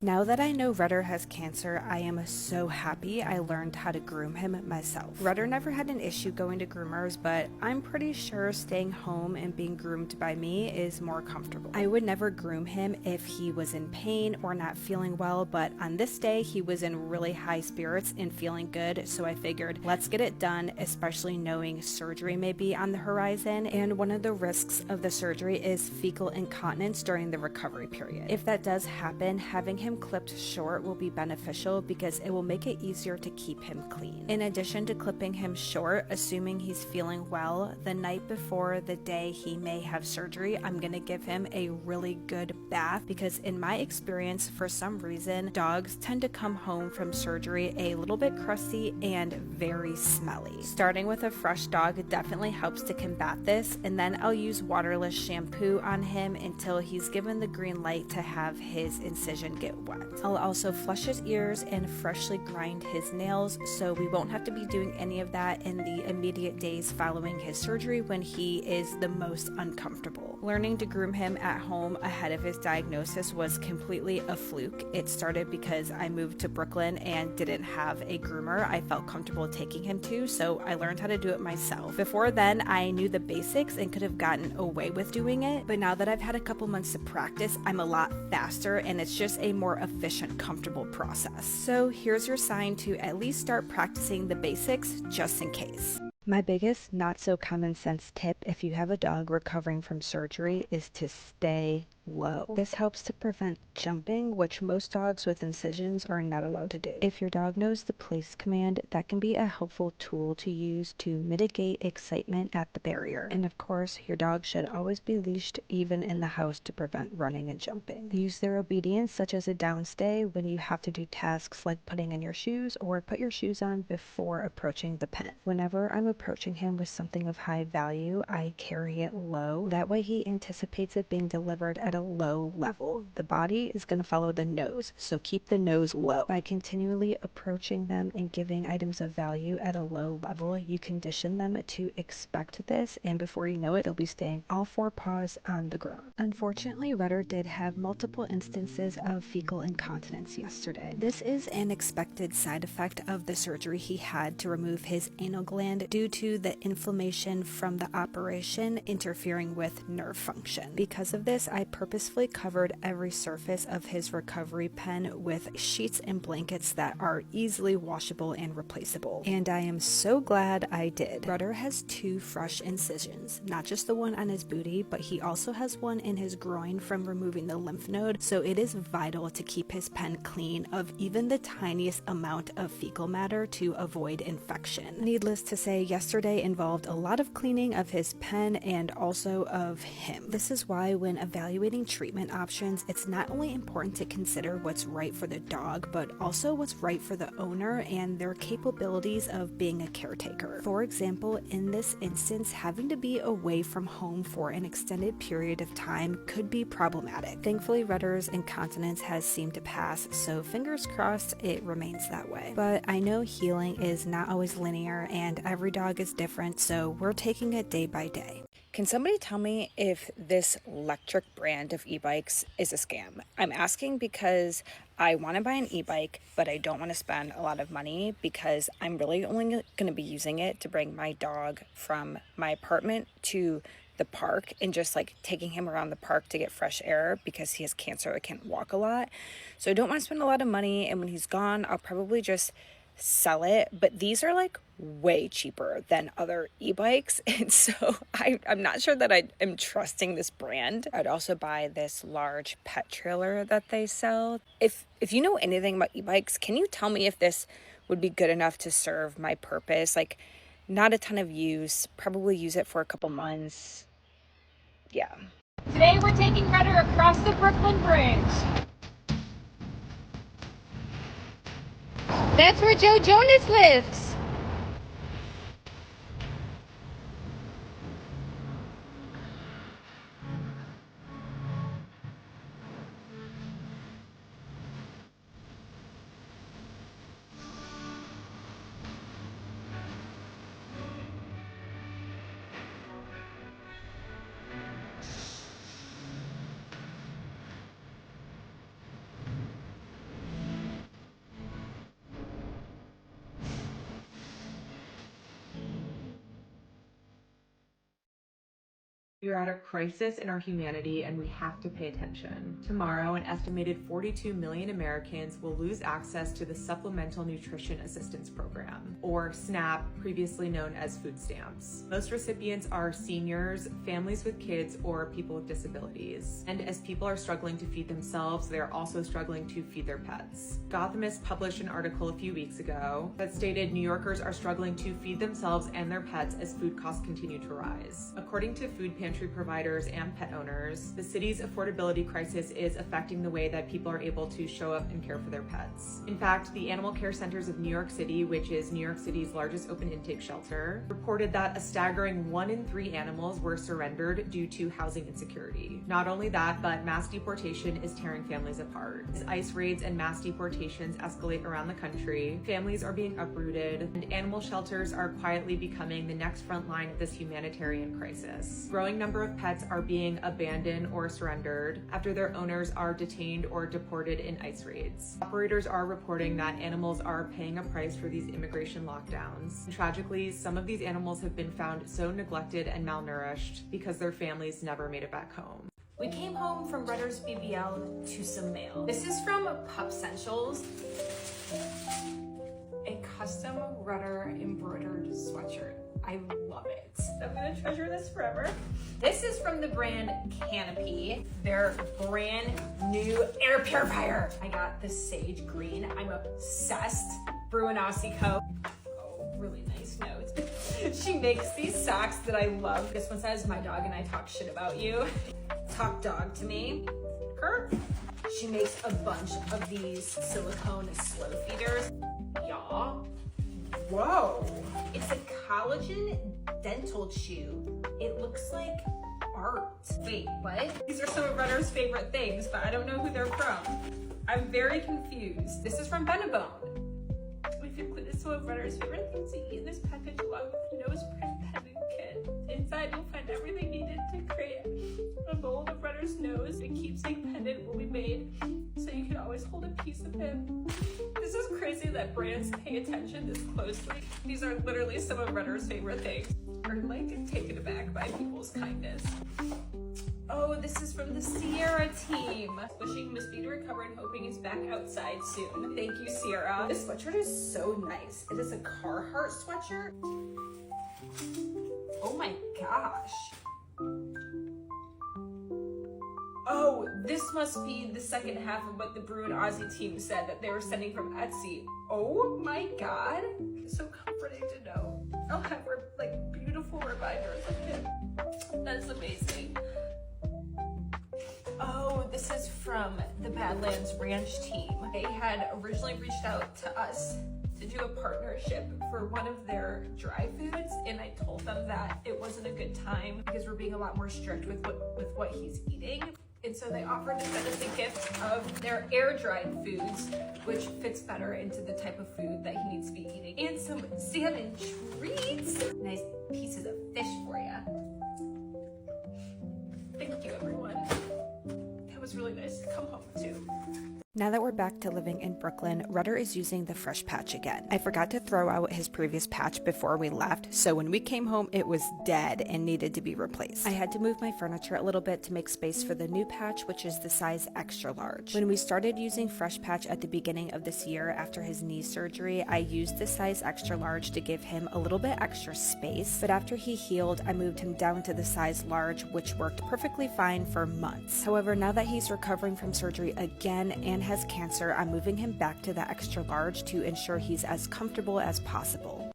Now that I know Rudder has cancer, I am so happy I learned how to groom him myself. Rudder never had an issue going to groomers, but I'm pretty sure staying home and being groomed by me is more comfortable. I would never groom him if he was in pain or not feeling well, but on this day he was in really high spirits and feeling good, so I figured let's get it done, especially knowing surgery may be on the horizon, and one of the risks of the surgery is fecal incontinence during the recovery period. If that does happen, having him clipped short will be beneficial because it will make it easier to keep him clean. In addition to clipping him short, assuming he's feeling well, the night before the day he may have surgery, I'm gonna give him a really good bath because in my experience, for some reason, dogs tend to come home from surgery a little bit crusty and very smelly. Starting with a fresh dog definitely helps to combat this, and then I'll use waterless shampoo on him until he's given the green light to have his incision get wet. I'll also flush his ears and freshly grind his nails, so we won't have to be doing any of that in the immediate days following his surgery when he is the most uncomfortable. Learning to groom him at home ahead of his diagnosis was completely a fluke. It started because I moved to Brooklyn and didn't have a groomer I felt comfortable taking him to, so I learned how to do it myself. Before then, I knew the basics and could have gotten away with doing it, but now that I've had a couple months to practice, I'm a lot faster and it's just a more efficient, comfortable process. So here's your sign to at least start practicing the basics just in case. My biggest not so common sense tip if you have a dog recovering from surgery is to stay low. This helps to prevent jumping, which most dogs with incisions are not allowed to do. If your dog knows the place command, that can be a helpful tool to use to mitigate excitement at the barrier. And of course, your dog should always be leashed even in the house to prevent running and jumping. Use their obedience, such as a downstay, when you have to do tasks like putting in your shoes or put your shoes on before approaching the pen. Whenever I'm approaching him with something of high value, I carry it low. That way he anticipates it being delivered at a low level. The body is going to follow the nose, so keep the nose low. By continually approaching them and giving items of value at a low level, you condition them to expect this, and before you know it, they'll be staying all four paws on the ground. Unfortunately, Rudder did have multiple instances of fecal incontinence yesterday. This is an expected side effect of the surgery he had to remove his anal gland due to the inflammation from the operation interfering with nerve function. Because of this, I purposefully covered every surface of his recovery pen with sheets and blankets that are easily washable and replaceable. And I am so glad I did. Rudder has 2 fresh incisions, not just the one on his booty, but he also has one in his groin from removing the lymph node, so it is vital to keep his pen clean of even the tiniest amount of fecal matter to avoid infection. Needless to say, yesterday involved a lot of cleaning of his pen and also of him. This is why when evaluating treatment options, it's not only important to consider what's right for the dog, but also what's right for the owner and their capabilities of being a caretaker. For example, in this instance, having to be away from home for an extended period of time could be problematic. Thankfully, Rudder's incontinence has seemed to pass, so fingers crossed it remains that way. But I know healing is not always linear and every dog is different, so we're taking it day by day. Can somebody tell me if this electric brand of e-bikes is a scam? I'm asking because I want to buy an e-bike, but I don't want to spend a lot of money because I'm really only going to be using it to bring my dog from my apartment to the park and just like taking him around the park to get fresh air because he has cancer. I can't walk a lot. So I don't want to spend a lot of money, and when he's gone, I'll probably just sell it. But these are like way cheaper than other e-bikes, and so I'm not sure that I am trusting this brand. I'd also buy this large pet trailer that they sell. If you know anything about e-bikes, can you tell me if this would be good enough to serve my purpose? Like, not a ton of use, probably use it for a couple months. Yeah. Today we're taking Rudder across the Brooklyn Bridge. That's where Joe Jonas lives. We are at a crisis in our humanity and we have to pay attention. Tomorrow, an estimated 42 million Americans will lose access to the Supplemental Nutrition Assistance Program, or SNAP, previously known as food stamps. Most recipients are seniors, families with kids, or people with disabilities. And as people are struggling to feed themselves, they are also struggling to feed their pets. Gothamist published an article a few weeks ago that stated New Yorkers are struggling to feed themselves and their pets as food costs continue to rise. According to food pantry providers and pet owners, the city's affordability crisis is affecting the way that people are able to show up and care for their pets. In fact, the Animal Care Centers of New York City, which is New York City's largest open intake shelter, reported that a staggering 1 in 3 animals were surrendered due to housing insecurity. Not only that, but mass deportation is tearing families apart. As ICE raids and mass deportations escalate around the country, families are being uprooted, and animal shelters are quietly becoming the next front line of this humanitarian crisis. Growing number of pets are being abandoned or surrendered after their owners are detained or deported in ICE raids. Operators are reporting that animals are paying a price for these immigration lockdowns. And tragically, some of these animals have been found so neglected and malnourished because their families never made it back home. We came home from Rudder's BBL to some mail. This is from Pup Essentials. A custom Rudder embroidered sweatshirt. I love it. I'm gonna treasure this forever. This is from the brand Canopy, their brand new air purifier. I got the sage green. I'm obsessed. Bruinasi Co. Oh, really nice notes. She makes these socks that I love. This one says, "My dog and I talk shit about you." Talk dog to me. Her. She makes a bunch of these silicone slow feeders. Y'all. Whoa. It's a collagen dental chew. It looks like art. Wait, what? These are some of Rudder's favorite things, but I don't know who they're from. I'm very confused. This is from Benebone. We've included some of Rudder's favorite things to eat in this package along with the nose print pendant kit. Inside you'll find everything needed to create a mold of Rudder's nose. A keepsake pendant will be made so you can always hold a piece of him. This is crazy that brands pay attention this closely. These are literally some of Rudder's favorite things. I'm like taken aback by people's kindness. Oh, this is from the Sierra team. Wishing Miss B to recover and hoping he's back outside soon. Thank you, Sierra. This sweatshirt is so nice. It is a Carhartt sweatshirt. Oh my gosh. Oh, this must be the second half of what the Brew and Aussie team said that they were sending from Etsy. Oh my god. So comforting to know. I'll have like beautiful reminders of him. That's amazing. Oh, this is from the Badlands Ranch team. They had originally reached out to us to do a partnership for one of their dry foods, and I told them that it wasn't a good time because we're being a lot more strict with what he's eating. And so they offered to send us a gift of their air-dried foods, which fits better into the type of food that he needs to be eating. And some salmon treats. Nice pieces of fish for you. Thank you, everyone. That was really nice to come home to. Now that we're back to living in Brooklyn, Rudder is using the fresh patch again. I forgot to throw out his previous patch before we left, so when we came home it was dead and needed to be replaced. I had to move my furniture a little bit to make space for the new patch, which is the size extra large. When we started using fresh patch at the beginning of this year after his knee surgery, I used the size extra large to give him a little bit extra space, but after he healed, I moved him down to the size large, which worked perfectly fine for months. However, now that he's recovering from surgery again and has cancer, I'm moving him back to the extra large to ensure he's as comfortable as possible.